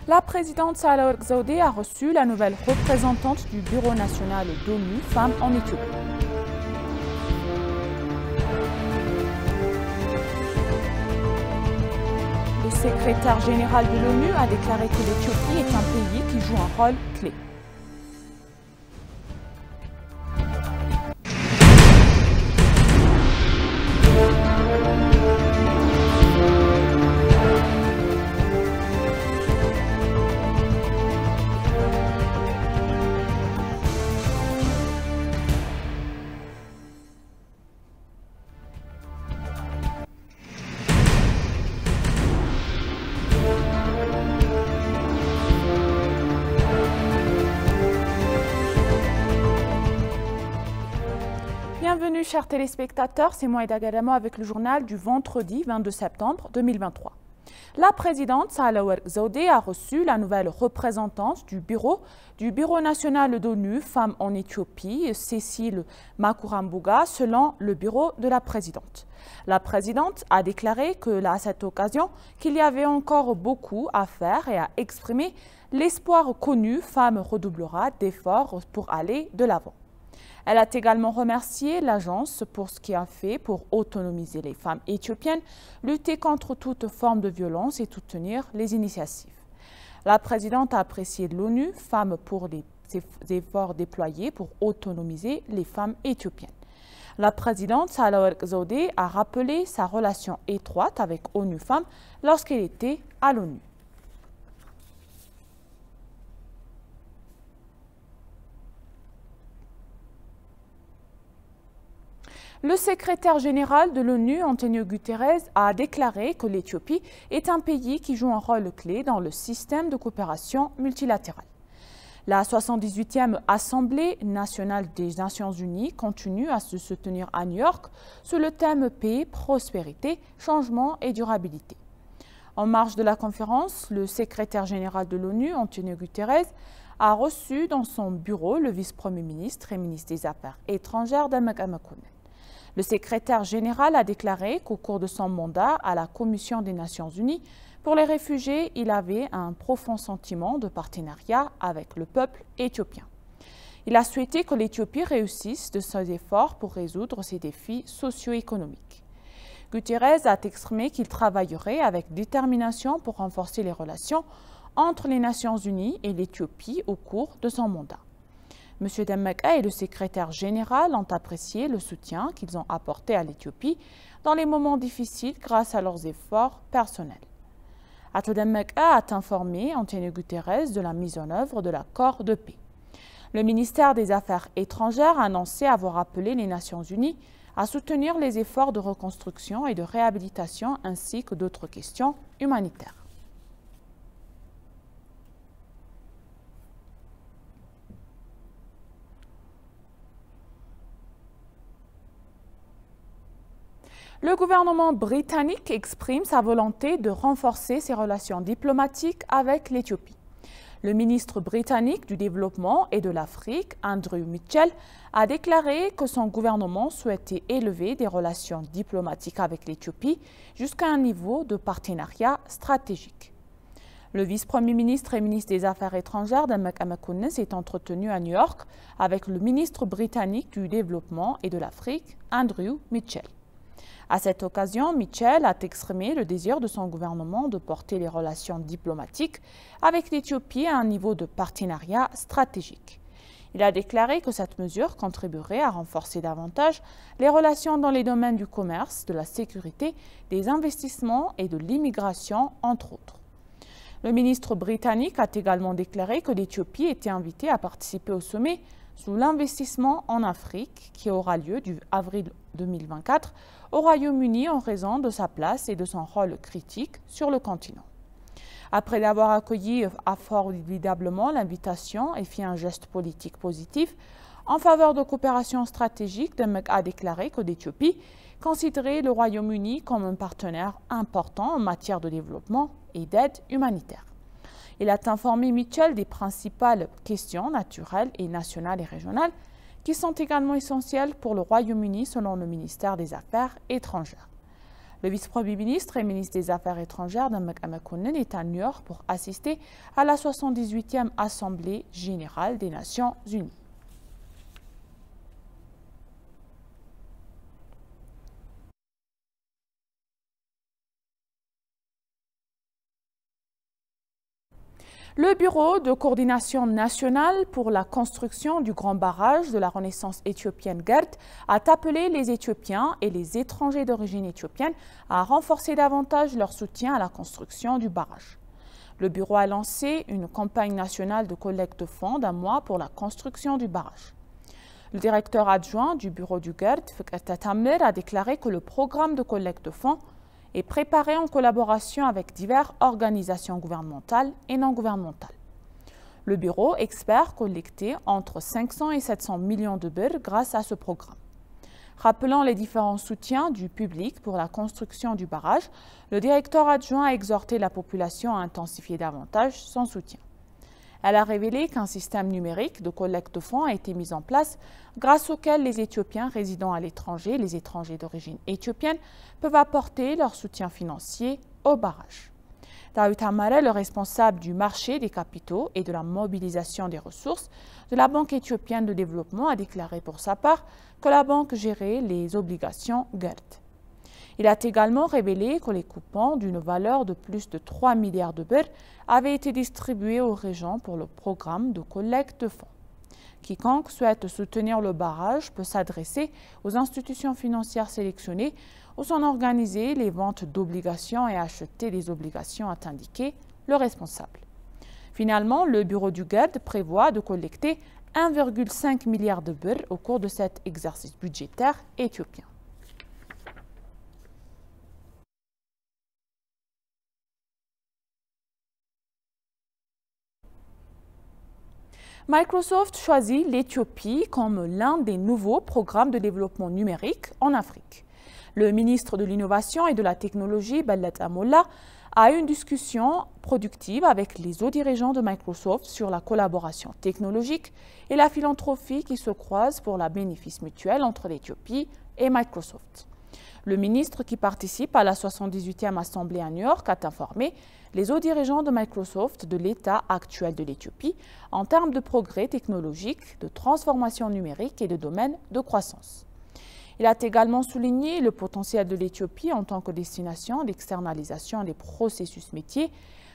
La présidente Sahle-Work Zewde a reçu la nouvelle représentante du Bureau national d'ONU Femmes en Éthiopie. Le secrétaire général de l'ONU a déclaré que l'Éthiopie est un pays qui joue un rôle clé. Bienvenue chers téléspectateurs, c'est moi Eda Gadamo avec le journal du vendredi 22 septembre 2023. La présidente Sahle-Work Zewde a reçu la nouvelle représentante du Bureau national d'ONU Femmes en Éthiopie, Cécile Makurambuga, selon le bureau de la présidente. La présidente a déclaré à cette occasion qu'il y avait encore beaucoup à faire et a exprimé l'espoir qu'ONU Femmes redoublera d'efforts pour aller de l'avant. Elle a également remercié l'agence pour ce qu'elle a fait pour autonomiser les femmes éthiopiennes, lutter contre toute forme de violence et soutenir les initiatives. La présidente a apprécié l'ONU Femmes pour les efforts déployés pour autonomiser les femmes éthiopiennes. La présidente Sahle-Work Zewde a rappelé sa relation étroite avec ONU Femmes lorsqu'elle était à l'ONU. Le secrétaire général de l'ONU, Antonio Guterres, a déclaré que l'Éthiopie est un pays qui joue un rôle clé dans le système de coopération multilatérale. La 78e Assemblée nationale des Nations unies continue à se tenir à New York sous le thème Paix, prospérité, changement et durabilité. En marge de la conférence, le secrétaire général de l'ONU, Antonio Guterres, a reçu dans son bureau le vice-premier ministre et ministre des Affaires étrangères Demek Emekonnen. Le secrétaire général a déclaré qu'au cours de son mandat à la Commission des Nations Unies pour les réfugiés, il avait un profond sentiment de partenariat avec le peuple éthiopien. Il a souhaité que l'Éthiopie réussisse de ses efforts pour résoudre ses défis socio-économiques. Guterres a exprimé qu'il travaillerait avec détermination pour renforcer les relations entre les Nations Unies et l'Éthiopie au cours de son mandat. M. Demek et le secrétaire général ont apprécié le soutien qu'ils ont apporté à l'Éthiopie dans les moments difficiles grâce à leurs efforts personnels. Ato Demek a informé Antonio Guterres de la mise en œuvre de l'accord de paix. Le ministère des Affaires étrangères a annoncé avoir appelé les Nations Unies à soutenir les efforts de reconstruction et de réhabilitation ainsi que d'autres questions humanitaires. Le gouvernement britannique exprime sa volonté de renforcer ses relations diplomatiques avec l'Éthiopie. Le ministre britannique du Développement et de l'Afrique, Andrew Mitchell, a déclaré que son gouvernement souhaitait élever des relations diplomatiques avec l'Éthiopie jusqu'à un niveau de partenariat stratégique. Le vice-premier ministre et ministre des Affaires étrangères, Demek Emekonnen, s'est entretenu à New York avec le ministre britannique du Développement et de l'Afrique, Andrew Mitchell. À cette occasion, Mitchell a exprimé le désir de son gouvernement de porter les relations diplomatiques avec l'Éthiopie à un niveau de partenariat stratégique. Il a déclaré que cette mesure contribuerait à renforcer davantage les relations dans les domaines du commerce, de la sécurité, des investissements et de l'immigration, entre autres. Le ministre britannique a également déclaré que l'Éthiopie était invitée à participer au sommet sous l'investissement en Afrique qui aura lieu du avril 2024 au Royaume-Uni en raison de sa place et de son rôle critique sur le continent. Après avoir accueilli formidablement l'invitation et fait un geste politique positif en faveur de coopération stratégique, Demek a déclaré que l'Éthiopie considérait le Royaume-Uni comme un partenaire important en matière de développement et d'aide humanitaire. Il a informé Mitchell des principales questions naturelles et nationales et régionales qui sont également essentielles pour le Royaume-Uni selon le ministère des Affaires étrangères. Le vice-premier ministre et ministre des Affaires étrangères Damak Amakonnen est à New York pour assister à la 78e Assemblée générale des Nations unies. Le Bureau de coordination nationale pour la construction du grand barrage de la Renaissance éthiopienne GERD a appelé les Éthiopiens et les étrangers d'origine éthiopienne à renforcer davantage leur soutien à la construction du barrage. Le bureau a lancé une campagne nationale de collecte de fonds d'un mois pour la construction du barrage. Le directeur adjoint du bureau du GERD, Fikret Tamer, a déclaré que le programme de collecte de fonds est préparé en collaboration avec diverses organisations gouvernementales et non gouvernementales. Le bureau espère collecter entre 500 et 700 millions de birr grâce à ce programme. Rappelant les différents soutiens du public pour la construction du barrage, le directeur adjoint a exhorté la population à intensifier davantage son soutien. Elle a révélé qu'un système numérique de collecte de fonds a été mis en place grâce auquel les Éthiopiens résidant à l'étranger, les étrangers d'origine éthiopienne, peuvent apporter leur soutien financier au barrage. Daoud Amare, le responsable du marché des capitaux et de la mobilisation des ressources de la Banque éthiopienne de développement, a déclaré pour sa part que la banque gérait les obligations GERD. Il a également révélé que les coupons d'une valeur de plus de 3 milliards de birr avaient été distribués aux régions pour le programme de collecte de fonds. Quiconque souhaite soutenir le barrage peut s'adresser aux institutions financières sélectionnées ou s'en organiser les ventes d'obligations et acheter des obligations, a indiqué le responsable. Finalement, le bureau du GERD prévoit de collecter 1,5 milliard de birr au cours de cet exercice budgétaire éthiopien. Microsoft choisit l'Éthiopie comme l'un des nouveaux programmes de développement numérique en Afrique. Le ministre de l'Innovation et de la Technologie, Bellet Amolla, a eu une discussion productive avec les hauts dirigeants de Microsoft sur la collaboration technologique et la philanthropie qui se croisent pour la bénéfice mutuel entre l'Éthiopie et Microsoft. Le ministre qui participe à la 78e Assemblée à New York a informé les hauts dirigeants de Microsoft de l'état actuel de l'Éthiopie en termes de progrès technologiques, de transformation numérique et de domaine de croissance. Il a également souligné le potentiel de l'Éthiopie en tant que destination d'externalisation des processus métiers,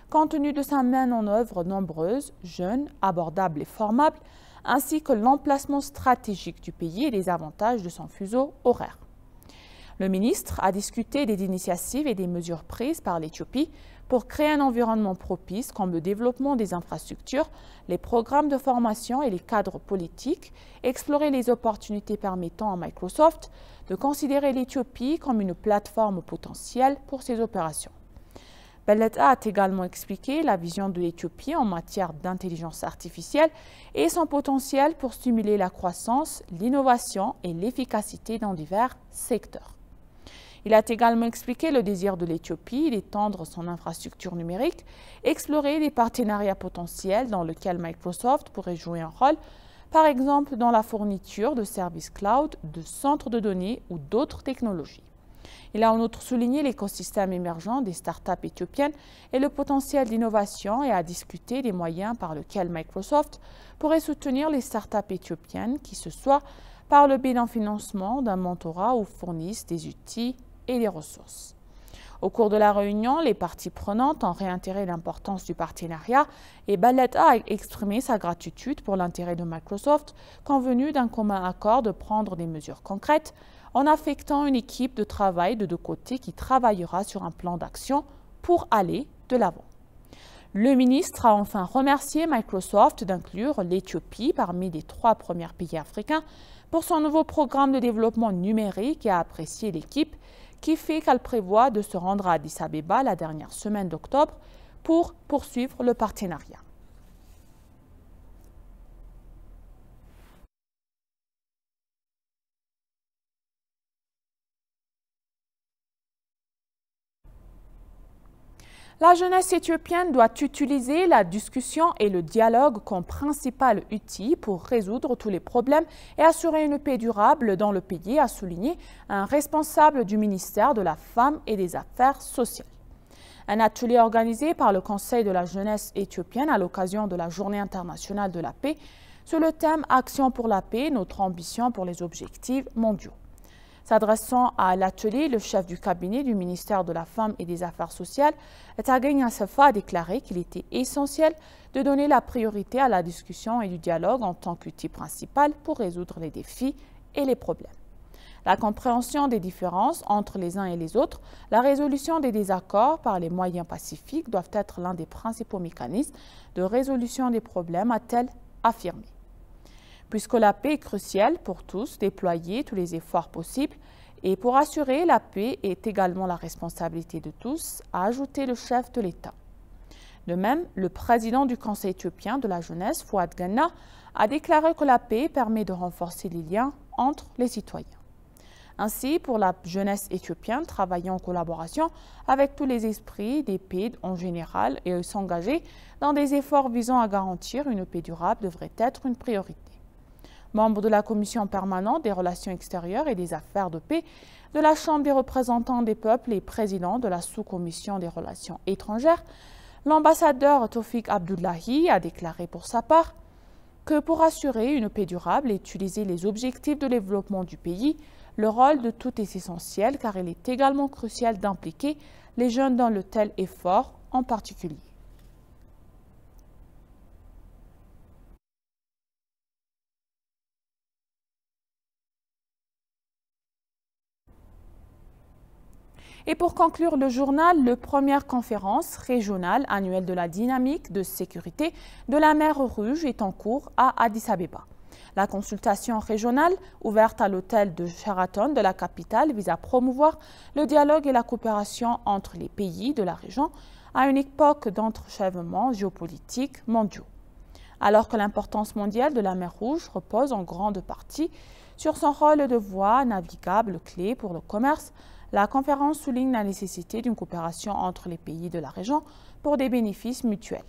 compte tenu de sa main en œuvre nombreuse, jeune, abordable et formable, ainsi que l'emplacement stratégique du pays et les avantages de son fuseau horaire. Le ministre a discuté des initiatives et des mesures prises par l'Éthiopie pour créer un environnement propice comme le développement des infrastructures, les programmes de formation et les cadres politiques, explorer les opportunités permettant à Microsoft de considérer l'Éthiopie comme une plateforme potentielle pour ses opérations. Bellet a également expliqué la vision de l'Éthiopie en matière d'intelligence artificielle et son potentiel pour stimuler la croissance, l'innovation et l'efficacité dans divers secteurs. Il a également expliqué le désir de l'Éthiopie d'étendre son infrastructure numérique, explorer des partenariats potentiels dans lesquels Microsoft pourrait jouer un rôle, par exemple dans la fourniture de services cloud, de centres de données ou d'autres technologies. Il a en outre souligné l'écosystème émergent des startups éthiopiennes et le potentiel d'innovation et a discuté des moyens par lesquels Microsoft pourrait soutenir les startups éthiopiennes, qui ce soit par le biais d'un financement, d'un mentorat ou fournissent des outils et des ressources. Au cours de la réunion, les parties prenantes ont réitéré l'importance du partenariat et Bellet a exprimé sa gratitude pour l'intérêt de Microsoft, convenu d'un commun accord de prendre des mesures concrètes en affectant une équipe de travail de deux côtés qui travaillera sur un plan d'action pour aller de l'avant. Le ministre a enfin remercié Microsoft d'inclure l'Éthiopie parmi les 3 premiers pays africains pour son nouveau programme de développement numérique et a apprécié l'équipe qui fait qu'elle prévoit de se rendre à Addis Abeba la dernière semaine d'octobre pour poursuivre le partenariat. La jeunesse éthiopienne doit utiliser la discussion et le dialogue comme principal outil pour résoudre tous les problèmes et assurer une paix durable dans le pays, a souligné un responsable du ministère de la Femme et des Affaires sociales. Un atelier organisé par le Conseil de la jeunesse éthiopienne à l'occasion de la Journée internationale de la paix sur le thème « Action pour la paix, notre ambition pour les objectifs mondiaux ». S'adressant à l'atelier, le chef du cabinet du ministère de la Femme et des Affaires sociales, Tagagne Assefa, a déclaré qu'il était essentiel de donner la priorité à la discussion et du dialogue en tant qu'outil principal pour résoudre les défis et les problèmes. La compréhension des différences entre les uns et les autres, la résolution des désaccords par les moyens pacifiques doivent être l'un des principaux mécanismes de résolution des problèmes, a-t-elle affirmé. Puisque la paix est cruciale pour tous, déployer tous les efforts possibles et pour assurer la paix est également la responsabilité de tous, a ajouté le chef de l'État. De même, le président du Conseil éthiopien de la jeunesse, Fouad Genna, a déclaré que la paix permet de renforcer les liens entre les citoyens. Ainsi, pour la jeunesse éthiopienne, travailler en collaboration avec tous les esprits des pays en général et s'engager dans des efforts visant à garantir une paix durable devrait être une priorité. Membre de la Commission permanente des relations extérieures et des affaires de paix de la Chambre des représentants des peuples et président de la sous-commission des relations étrangères, l'ambassadeur Tofik Abdullahi a déclaré pour sa part que pour assurer une paix durable et utiliser les objectifs de développement du pays, le rôle de tout est essentiel car il est également crucial d'impliquer les jeunes dans le tel effort en particulier. Et pour conclure le journal, la première conférence régionale annuelle de la dynamique de sécurité de la mer Rouge est en cours à Addis Abeba. La consultation régionale, ouverte à l'hôtel de Sheraton de la capitale, vise à promouvoir le dialogue et la coopération entre les pays de la région à une époque d'entrechèvement géopolitique mondiaux. Alors que l'importance mondiale de la mer Rouge repose en grande partie sur son rôle de voie navigable clé pour le commerce, la conférence souligne la nécessité d'une coopération entre les pays de la région pour des bénéfices mutuels.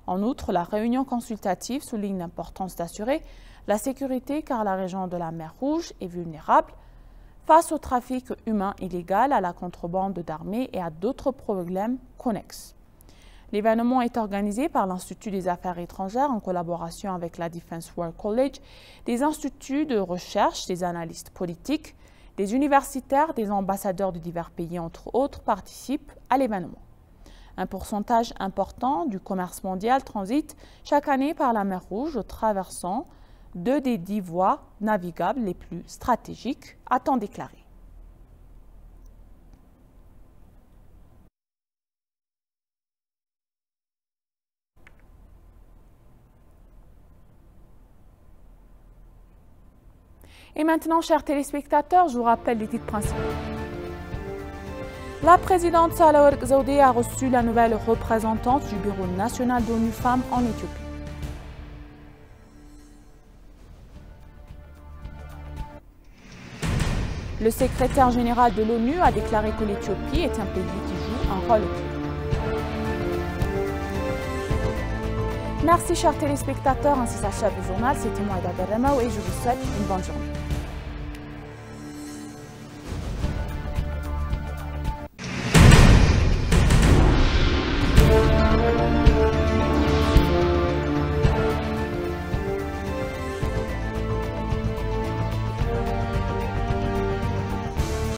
En outre, la réunion consultative souligne l'importance d'assurer la sécurité car la région de la mer Rouge est vulnérable face au trafic humain illégal, à la contrebande d'armées et à d'autres problèmes connexes. L'événement est organisé par l'Institut des Affaires étrangères en collaboration avec la Defense World College, des instituts de recherche, des analystes politiques, des universitaires, des ambassadeurs de divers pays, entre autres, participent à l'événement. Un pourcentage important du commerce mondial transite chaque année par la mer Rouge, traversant 2 des 10 voies navigables les plus stratégiques, a-t-on déclaré. Et maintenant, chers téléspectateurs, je vous rappelle les titres principaux. La présidente Sahle-Work Zewde a reçu la nouvelle représentante du Bureau national d'ONU Femmes en Éthiopie. Le secrétaire général de l'ONU a déclaré que l'Éthiopie est un pays qui joue un rôle clé. Merci chers téléspectateurs, ainsi s'achève le journal. C'était moi Ida Berrema et je vous souhaite une bonne journée.